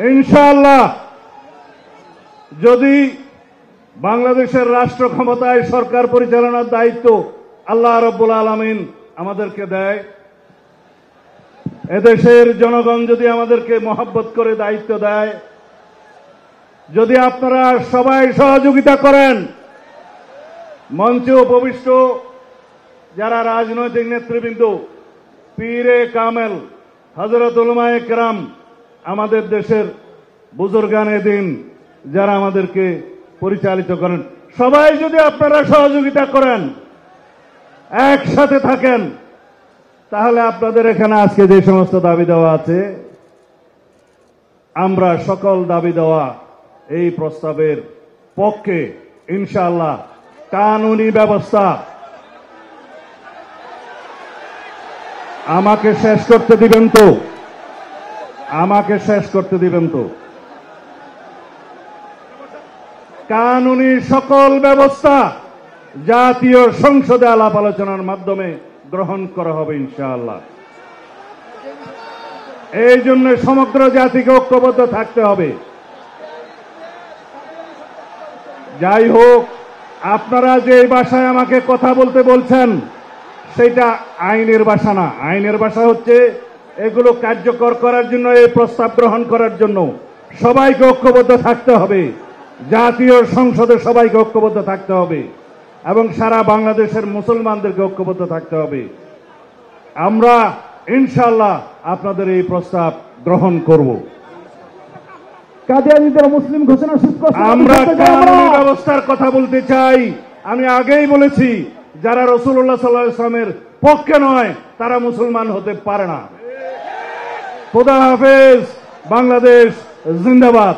ইনশাআল্লাহ যদি বাংলাদেশের রাষ্ট্র ক্ষমতায় সরকার পরিচালনার দায়িত্ব আল্লাহ রাব্বুল আলামিন আমাদেরকে দেয়, এদেশের জনগণ যদি আমাদেরকে মহব্বত করে দায়িত্ব দেয়, যদি আপনারা সবাই সহযোগিতা করেন, মঞ্চে উপবিষ্ট যারা রাজনৈতিক নেতৃবৃন্দ, পীরে কামেল, হযরত উলামায়ে কেরাম, আমাদের দেশের বুজুর্গানে দিন যারা আমাদেরকে পরিচালিত করেন, সবাই যদি আপনারা সহযোগিতা করেন, একসাথে থাকেন, তাহলে আপনাদের এখানে আজকে যে সমস্ত দাবি দেওয়া আছে, আমরা সকল দাবি দেওয়া এই প্রস্তাবের পক্ষে ইনশাআল্লাহ। কানুনি ব্যবস্থা আমাকে শেষ করতে দিবেন তো, আমাকে শেষ করতে দিবেন তো। কানুনি সকল ব্যবস্থা জাতীয় সংসদে আলাপ আলোচনার মাধ্যমে গ্রহণ করা হবে ইনশাআল্লাহ। এই জন্য সমগ্র জাতিকে ঐক্যবদ্ধ থাকতে হবে। যাই হোক, আপনারা যে ভাষায় আমাকে কথা বলতে বলছেন সেটা আইনের ভাষা না। আইনের ভাষা হচ্ছে এগুলো কার্যকর করার জন্য, এই প্রস্তাব গ্রহণ করার জন্য সবাইকে ঐক্যবদ্ধ থাকতে হবে, জাতীয় সংসদে সবাইকে ঐক্যবদ্ধ থাকতে হবে এবং সারা বাংলাদেশের মুসলমানদেরকে ঐক্যবদ্ধ থাকতে হবে। আমরা ইনশাআল্লাহ আপনাদের এই প্রস্তাব গ্রহণ করব। কাদিয়ানীদের মুসলিম ঘোষণা সুস্পষ্ট। আমরা কানুনি ব্যবস্থার কথা বলতে চাই। আমি আগেই বলেছি, যারা রাসূলুল্লাহ সাল্লাল্লাহু আলাইহি ওয়াসাল্লামের পক্ষে নয় তারা মুসলমান হতে পারে না। খোদা হাফেজ। বাংলাদেশ জিন্দাবাদ।